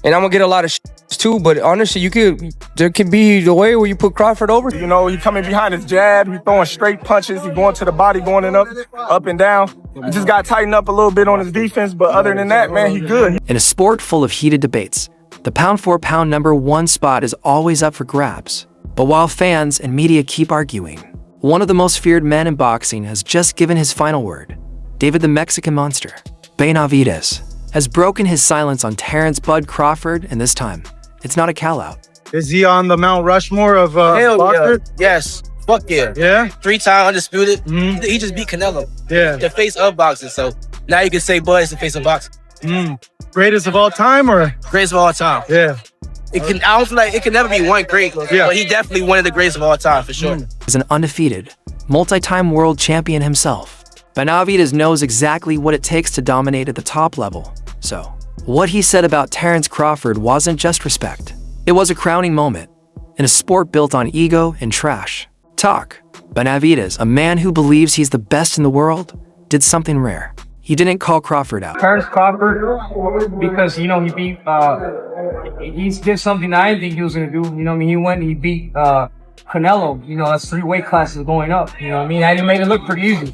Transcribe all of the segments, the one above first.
and I'm gonna get a lot of too. But honestly, there could be the way where you put Crawford over. You know, he coming behind his jab, he throwing straight punches, he going to the body, going in up and down. He just got to tighten up a little bit on his defense, but other than that, man, he good. In a sport full of heated debates, the pound-for-pound #1 spot is always up for grabs. But while fans and media keep arguing, one of the most feared men in boxing has just given his final word. David the Mexican Monster, Benavidez, has broken his silence on Terence "Bud" Crawford, and this time, it's not a call-out. Is he on the Mount Rushmore of boxers? Yeah. Yes. Fuck yeah. Yeah? 3-time undisputed. He just beat Canelo. Yeah. The face of boxing. So now you can say Bud is the face of boxing. Greatest of all time, or? Greatest of all time. Yeah. I don't feel like it can never be one great, but he definitely one of the greatest of all time for sure. As an undefeated, multi-time world champion himself, Benavidez knows exactly what it takes to dominate at the top level. So, what he said about Terence Crawford wasn't just respect. It was a crowning moment in a sport built on ego and trash talk. Benavidez, a man who believes he's the best in the world, did something rare. He didn't call Crawford out. Terence Crawford, because, he beat, he did something I didn't think he was going to do. He went and he beat Canelo. That's 3 weight classes going up. And he made it look pretty easy.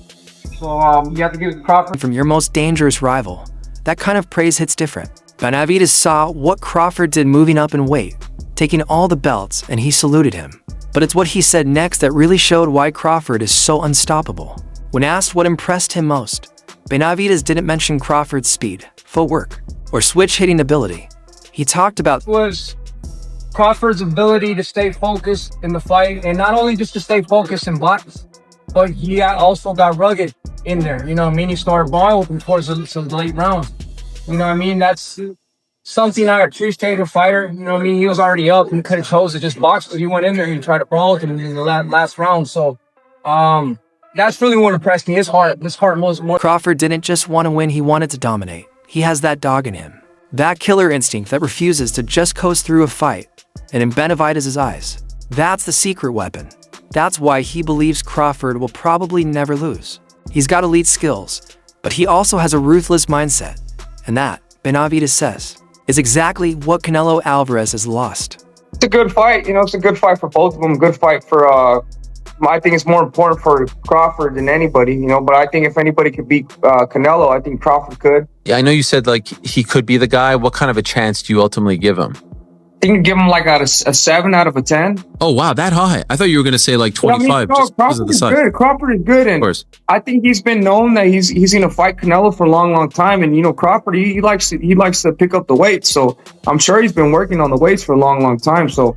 So you have to give Crawford. From your most dangerous rival, that kind of praise hits different. Benavidez saw what Crawford did moving up in weight, taking all the belts, and he saluted him. But it's what he said next that really showed why Crawford is so unstoppable. When asked what impressed him most, Benavidez didn't mention Crawford's speed, footwork, or switch-hitting ability. He talked about was Crawford's ability to stay focused in the fight, and not only just to stay focused in box, but he also got rugged in there. He started balling with him towards some late rounds. That's something I appreciate a fighter. He was already up and could have chose to just box, but he went in there and tried to brawl with him in the last round. So, that's really what impressed me. His heart was more. Crawford didn't just want to win, he wanted to dominate. He has that dog in him. That killer instinct that refuses to just coast through a fight. And in Benavidez's eyes, that's the secret weapon. That's why he believes Crawford will probably never lose. He's got elite skills, but he also has a ruthless mindset. And that, Benavidez says, is exactly what Canelo Alvarez has lost. It's a good fight. It's a good fight for both of them. Good fight for, I think it's more important for Crawford than anybody, but I think if anybody could beat Canelo, I think Crawford could. Yeah, I know you said he could be the guy. What kind of a chance do you ultimately give him? I think give him a 7 out of a 10. Oh, wow, that high. I thought you were going to say 25 just because of the size. Good. Crawford is good, and I think he's been known that he's going to fight Canelo for a long time. And Crawford, he likes to pick up the weights, so I'm sure he's been working on the weights for a long time. So,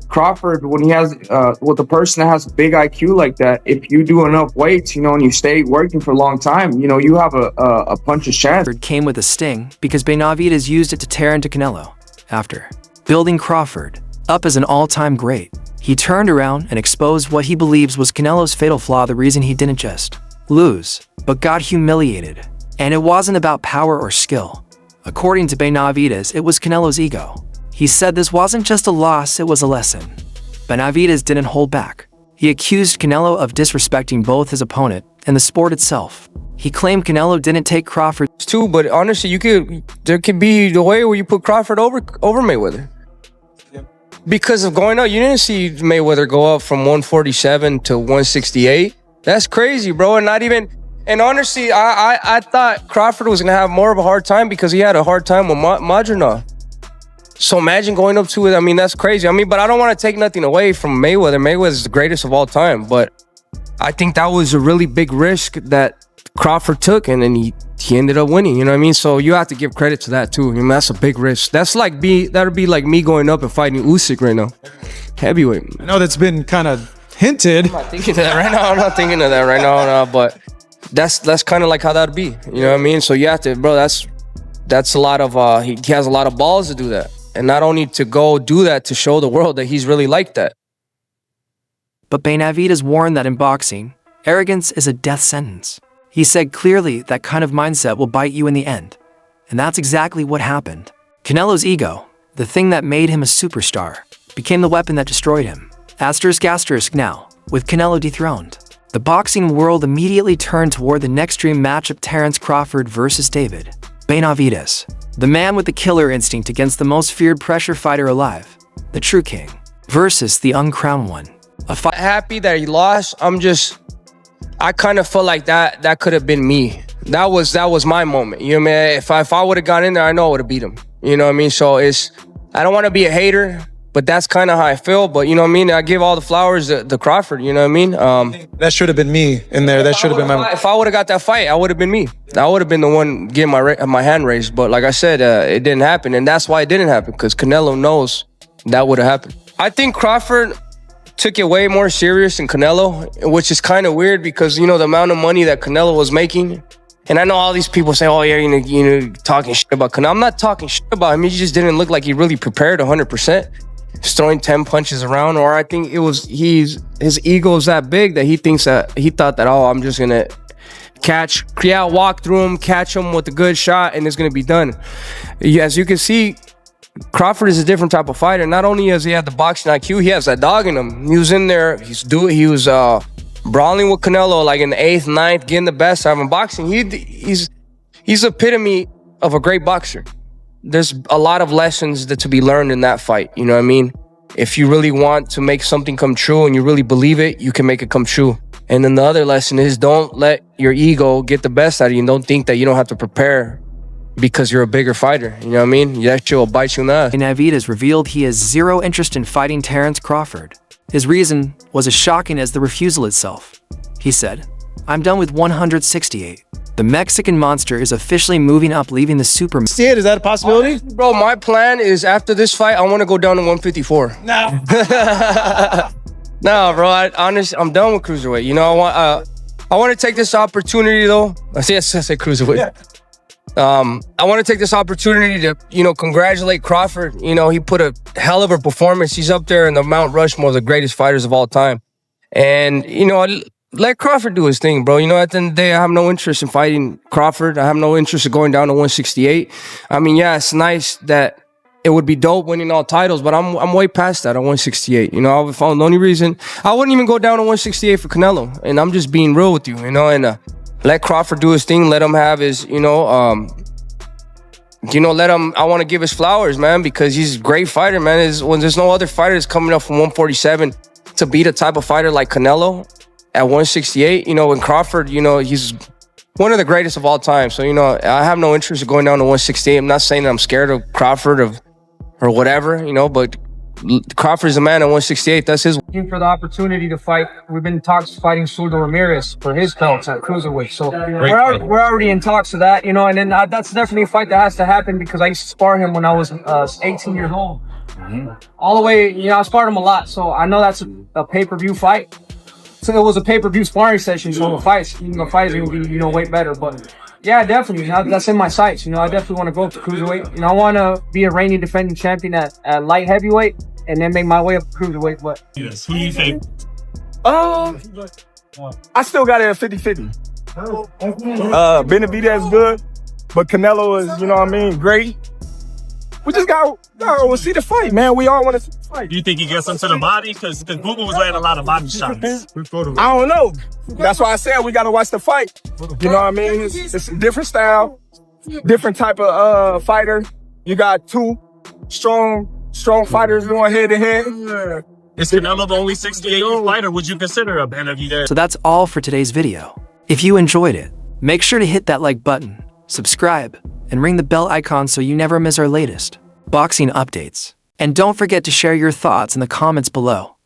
Crawford, when he has with a person that has a big IQ like that, if you do enough weights, and you stay working for a long time, you have a puncher's chance. Came with a sting because Benavidez used it to tear into Canelo. After building Crawford up as an all-time great, he turned around and exposed what he believes was Canelo's fatal flaw, the reason he didn't just lose, but got humiliated. And it wasn't about power or skill. According to Benavidez, it was Canelo's ego. He said this wasn't just a loss, it was a lesson. Benavidez didn't hold back. He accused Canelo of disrespecting both his opponent and the sport itself. He claimed Canelo didn't take Crawford too, but honestly, there could be the way where you put Crawford over Mayweather. Because of going up, you didn't see Mayweather go up from 147 to 168. That's crazy, bro. And honestly, I thought Crawford was gonna have more of a hard time because he had a hard time with Madronov. So imagine going up to it. That's crazy. But I don't want to take nothing away from Mayweather. Mayweather's the greatest of all time, but I think that was a really big risk that Crawford took, and then he ended up winning, So you have to give credit to that too. That's a big risk. That'd be like me going up and fighting Usyk right now. Heavyweight. I know that's been kind of hinted. I'm not thinking of that right now. I'm not thinking of that right now, no, but that's kind of like how that'd be. So you have to, bro, that's a lot of, he has a lot of balls to do that. And not only to go do that to show the world that he's really like that. But Benavidez warned that in boxing, arrogance is a death sentence. He said clearly that kind of mindset will bite you in the end. And that's exactly what happened. Canelo's ego, the thing that made him a superstar, became the weapon that destroyed him. Asterisk now, with Canelo dethroned, the boxing world immediately turned toward the next dream matchup, Terence Crawford versus David Benavidez. The man with the killer instinct against the most feared pressure fighter alive, the true king, versus the uncrowned one. A fight. Happy that he lost. I kind of felt like that could have been me. That was my moment. You know what I mean? If I would have gone in there, I know I would have beat him. You know what I mean? So I don't want to be a hater, but that's kind of how I feel. But you know what I mean? I give all the flowers to Crawford. You know what I mean? That should have been me in there. That should have been my. If I would have got that fight, I would have been me. I would have been the one getting my hand raised. But like I said, it didn't happen, and that's why it didn't happen, because Canelo knows that would have happened. I think Crawford took it way more serious than Canelo, which is kind of weird because, you know, the amount of money that Canelo was making. And I know all these people say, oh, yeah, you know, talking shit about Canelo. I'm not talking shit about him. He just didn't look like he really prepared 100%. He's throwing 10 punches around. Or I think his ego is that big that he thought that, oh, I'm just going to walk through him, catch him with a good shot, and it's going to be done. As you can see, Crawford is a different type of fighter. Not only does he have the boxing IQ, he has that dog in him. He was in there. He was brawling with Canelo like in the 8th, 9th, getting the best out of him. Boxing, he's epitome of a great boxer. There's a lot of lessons to be learned in that fight. You know what I mean? If you really want to make something come true and you really believe it, you can make it come true. And then the other lesson is, don't let your ego get the best out of you, and don't think that you don't have to prepare because you're a bigger fighter. You know what I mean? That shit will bite you in the ass. Benavidez revealed he has zero interest in fighting Terence Crawford. His reason was as shocking as the refusal itself. He said, "I'm done with 168. The Mexican monster is officially moving up, leaving the super..." See it? Is that a possibility? Honestly, bro, my plan is after this fight, I want to go down to 154. No. No, bro. I'm done with cruiserweight. You know, I want to take this opportunity though. I say cruiserweight. Yeah. I want to take this opportunity to, you know, congratulate Crawford. You know, he put a hell of a performance. He's up there in the Mount Rushmore of the greatest fighters of all time. And, you know, let Crawford do his thing, bro. You know, at the end of the day, I have no interest in fighting Crawford. I have no interest in going down to 168. I mean, yeah, it's nice that it would be dope winning all titles, but I'm way past that at 168. You know, I found the only reason I wouldn't even go down to 168 for Canelo. And I'm just being real with you, you know, and let Crawford do his thing. Let him have his, let him, I want to give his flowers, man, because he's a great fighter, man. When there's no other fighters coming up from 147 to beat a type of fighter like Canelo at 168, you know, when Crawford, you know, he's one of the greatest of all time. So, you know, I have no interest in going down to 168. I'm not saying that I'm scared of Crawford or whatever, you know, but Crawford's a man at 168. That's his. Looking for the opportunity to fight. We've been in talks fighting Surdo Ramirez for his belts at cruiserweight. So we're already in talks of that, you know. And then that's definitely a fight that has to happen because I used to spar him when I was 18 years old. All the way, you know, I sparred him a lot. So I know that's a pay-per-view fight. So it was a pay-per-view sparring session. So the fight is going to be, you know, way better. But yeah, definitely. That's in my sights. You know, I definitely want to go up to cruiserweight. You know, I want to be a reigning defending champion at light heavyweight and then make my way up to cruiserweight. But yes, who do you think? I still got it at 50-50. Benavidez good, but Canelo is, you know what I mean, great. We just got to see the fight, man. We all want to see the fight. Do you think he gets him to the body? Because Google was laying a lot of body shots. I don't know. That's why I said we got to watch the fight. You know what I mean? It's a different style, different type of fighter. You got two strong fighters going head to head. Is Canelo the only 68-year-old fighter? Would you consider a Benavidez? So that's all for today's video. If you enjoyed it, make sure to hit that like button, subscribe, and ring the bell icon so you never miss our latest boxing updates. And don't forget to share your thoughts in the comments below.